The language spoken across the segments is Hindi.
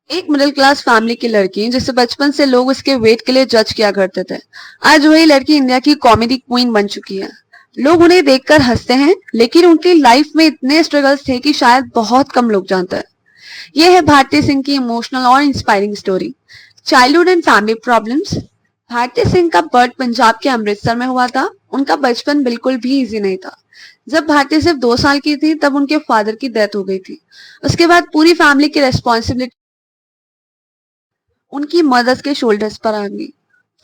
एक मिडिल क्लास फैमिली की लड़की जिसे बचपन से लोग उसके वेट के लिए जज किया करते थे, आज वही लड़की इंडिया की कॉमेडी क्वीन बन चुकी है। लोग उन्हें देखकर हंसते हैं, लेकिन उनकी लाइफ में इतने स्ट्रगल्स थे कि शायद बहुत कम लोग जानते हैं। यह है भारती सिंह की इमोशनल और inspiring story, childhood and family problems. Bharti Singh का बर्थ पंजाब के अमृतसर में हुआ था। उनका बचपन बिल्कुल भी इजी नहीं था। जब भारती सिर्फ 2 साल की थी तब उनके फादर की डेथ हो गई थी। उसके बाद पूरी फैमिली की रेस्पॉन्सिबिलिटी उनकी मदर्स के शोल्डर्स पर आ गई।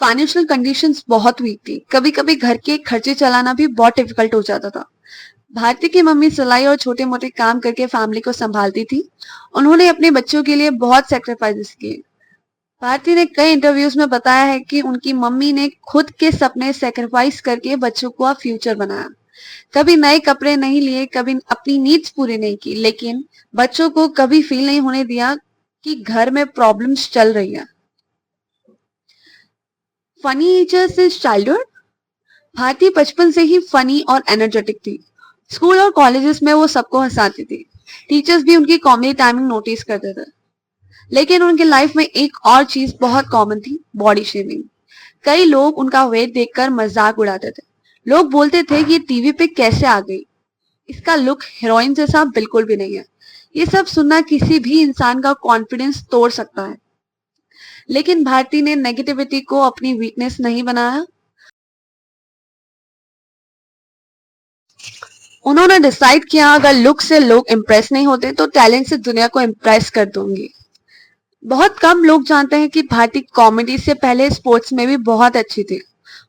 फाइनेंशियल कंडीशंस बहुत वीक थी, कभी कभी घर के खर्चे चलाना भी बहुत डिफिकल्ट हो जाता था। भारती की मम्मी सिलाई और छोटे मोटे काम करके फैमिली को संभालती थी। उन्होंने अपने बच्चों के लिए बहुत सेक्रीफाइसेस किए। भारती ने कई इंटरव्यूज में बताया है कि उनकी मम्मी ने खुद के सपने सेक्रीफाइस करके बच्चों को फ्यूचर बनाया। कभी नए कपड़े नहीं लिए, कभी अपनी नीड्स पूरी नहीं की, लेकिन बच्चों को कभी फील नहीं होने दिया कि घर में प्रॉब्लम्स चल रही है। Funny nature since childhood. Bharti बचपन से ही फनी और एनर्जेटिक थी। स्कूल और कॉलेजेस में वो सबको हंसाती थी। टीचर्स भी उनकी कॉमेडी टाइमिंग नोटिस करते थे। लेकिन उनके लाइफ में एक और चीज बहुत कॉमन थी, बॉडी शेमिंग। कई लोग उनका वेट देखकर मजाक उड़ाते थे। लोग बोलते थे कि ये टीवी पे कैसे आ गई, इसका लुक हीरोइन जैसा बिल्कुल भी नहीं है। ये सब सुनना किसी भी इंसान का कॉन्फिडेंस तोड़ सकता है। लेकिन भारती ने नेगेटिविटी को अपनी वीकनेस नहीं बनाया। उन्होंने डिसाइड किया, अगर लुक से लोग इम्प्रेस नहीं होते तो टैलेंट से दुनिया को इम्प्रेस कर दूंगी। बहुत कम लोग जानते हैं कि भारती कॉमेडी से पहले स्पोर्ट्स में भी बहुत अच्छी थी।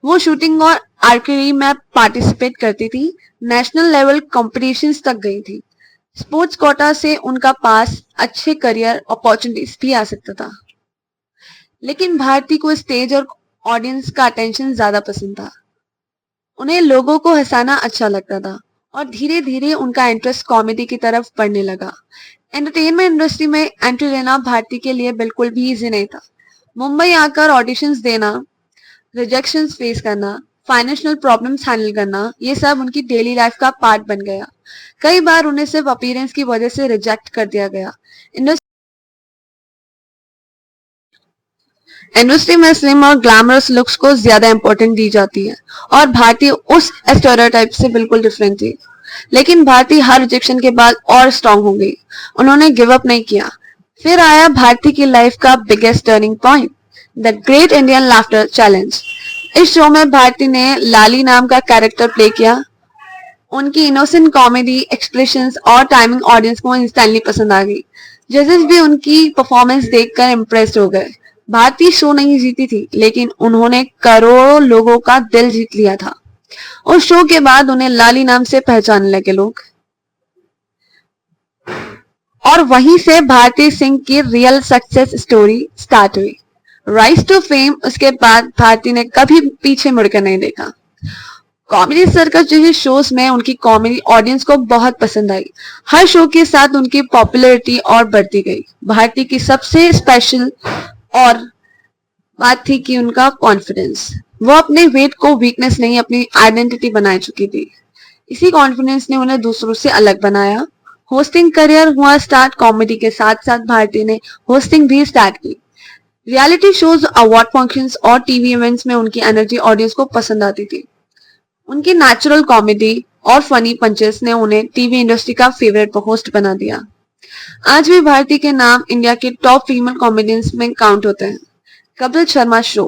वो शूटिंग और आर्चरी में पार्टिसिपेट करती थी। नेशनल लेवल कॉम्पिटिशन्स तक गई थी। स्पोर्ट्स कोटा से उनका पास अच्छे करियर अपॉर्चुनिटीज भी आ सकता था। लेकिन भारती को स्टेज और ऑडियंस का अटेंशन ज्यादा पसंद था। उन्हें लोगों को हंसाना अच्छा लगता था और धीरे धीरे उनका इंटरेस्ट कॉमेडी की तरफ बढ़ने लगा। एंटरटेनमेंट इंडस्ट्री में एंट्री लेना भारती के लिए बिल्कुल भी इजी नहीं था। मुंबई आकर ऑडिशंस देना, रिजेक्शंस फेस करना, फाइनेंशियल प्रॉब्लम्स हैंडल करना, ये सब उनकी डेली लाइफ का पार्ट बन गया। कई बार उन्हें सिर्फ अपीयरेंस की वजह से रिजेक्ट कर दिया गया। इंडस्ट्री में स्लिम और ग्लैमरस लुक्स को ज्यादा इंपॉर्टेंट दी जाती है, और भारती उस स्टेरियोटाइप से बिल्कुल डिफरेंट थी। लेकिन भारती हर रिजेक्शन के बाद और स्ट्रांग हो गई। उन्होंने गिव अप नहीं किया। फिर आया भारती की लाइफ का biggest turning point, the great Indian laughter challenge. इस शो में भारती ने लाली नाम का कैरेक्टर प्ले किया। उनकी इनोसेंट कॉमेडी, एक्सप्रेशंस और टाइमिंग ऑडियंस को इंस्टेंटली पसंद आ गई। जजेस भी उनकी परफॉर्मेंस देखकर इम्प्रेस्ड हो गए। भारतीय शो नहीं जीती थी, लेकिन उन्होंने करोड़ों लोगों का दिल जीत लिया था। उस शो के बाद उन्हें लाली नाम से पहचानने लगे लोग। और वहीं से भारती सिंह की रियल सक्सेस स्टोरी स्टार्ट हुई। Rise to fame. उसके बाद भारती ने कभी पीछे मुड़कर नहीं देखा। कॉमेडी सर्कस जैसे शोज में उनकी कॉमेडी ऑडियंस को बहुत पसंद आई। हर शो के साथ उनकी पॉपुलैरिटी और बढ़ती गई। भारती की सबसे स्पेशल और बात थी कि उनका कॉन्फिडेंस। वो अपने वेट को वीकनेस नहीं, अपनी आइडेंटिटी बना चुकी थी। इसी कॉन्फिडेंस ने उन्हें दूसरों से अलग बनाया। होस्टिंग करियर हुआ स्टार्ट। कॉमेडी के साथ साथ भारती ने होस्टिंग भी स्टार्ट की। रियलिटी शोज, अवार्ड फंक्शंस और टीवी इवेंट्स में उनकी एनर्जी ऑडियंस को पसंद आती थी। उनकी नेचुरल कॉमेडी और फनी पंचेस ने उन्हें टीवी इंडस्ट्री का फेवरेट होस्ट बना दिया। आज भी भारती के नाम इंडिया के टॉप फीमेल कॉमेडियंस में काउंट होते हैं। कपिल शर्मा शो।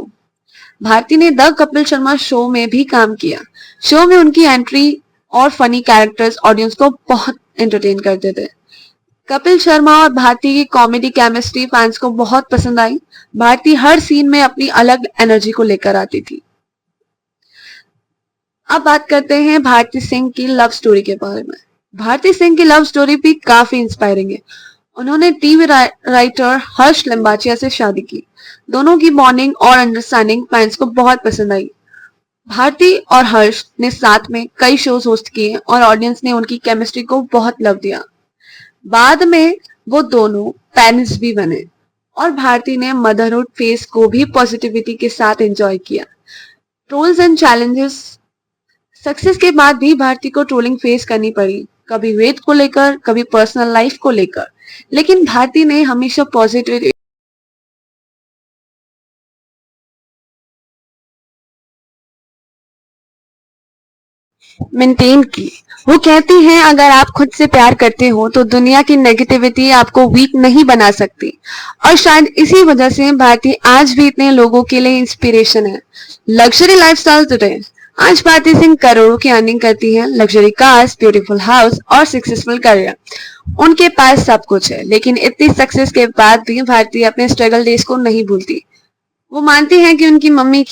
भारती ने द कपिल शर्मा शो में भी काम किया। शो में उनकी एंट्री और फनी कैरेक्टर्स ऑडियंस को बहुत एंटरटेन करते थे। कपिल शर्मा और भारती की कॉमेडी केमिस्ट्री फैंस को बहुत पसंद आई। भारती हर सीन में अपनी अलग एनर्जी को लेकर आती थी। अब बात करते हैं भारती सिंह की लव स्टोरी के बारे में। भारती सिंह की लव स्टोरी भी काफी इंस्पायरिंग है। उन्होंने टीवी राइटर हर्ष लिम्बाचिया से शादी की। दोनों की बॉन्डिंग और अंडरस्टैंडिंग फैंस को बहुत पसंद आई। भारती और हर्ष ने साथ में कई शोज होस्ट किए और ऑडियंस ने उनकी केमिस्ट्री को बहुत लव दिया। बाद में वो दोनों पेरेंट्स भी बने और भारती ने मदरहुड फेज को भी पॉजिटिविटी के साथ एंजॉय किया। Trolls and challenges. सक्सेस के बाद भी भारती को ट्रोलिंग फेस करनी पड़ी, कभी वेट को लेकर, कभी पर्सनल लाइफ को लेकर। लेकिन भारती ने हमेशा पॉजिटिव मेंटेन की। वो कहती हैं अगर आप खुद से प्यार करते हो तो दुनिया की नेगेटिविटी आपको वीक नहीं बना सकती। और शायद इसी वजह से भारती आज भी इतने लोगों के लिए इंस्पिरेशन है। Luxury lifestyle today. आज भारती सिंह करोड़ों की अर्निंग करती है, लग्जरी कार्स, ब्यूटीफुल हाउस और सक्सेसफुल करियर। उनके पास सब कुछ है, लेकिन इतनी सक्सेस के बाद भी भारती अपने स्ट्रगल डेज को नहीं भूलती। वो मानती हैं कि उनकी मम्मी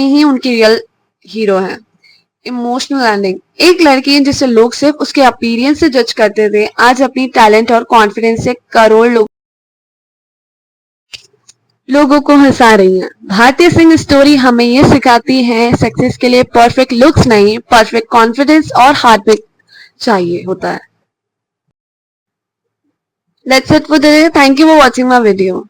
ही उनकी रियल हीरो है। Emotional learning. एक लड़की जिसे लोग सिर्फ उसके अपीयरेंस से जज करते थे, आज अपनी टैलेंट और कॉन्फिडेंस से करोड़ लोगों को हंसा रही है। भारतीय सिंह स्टोरी हमें ये सिखाती है सक्सेस के लिए परफेक्ट लुक्स नहीं, परफेक्ट कॉन्फिडेंस और हार्ड वर्क चाहिए होता है। That's it for today. Thank you for watching my video.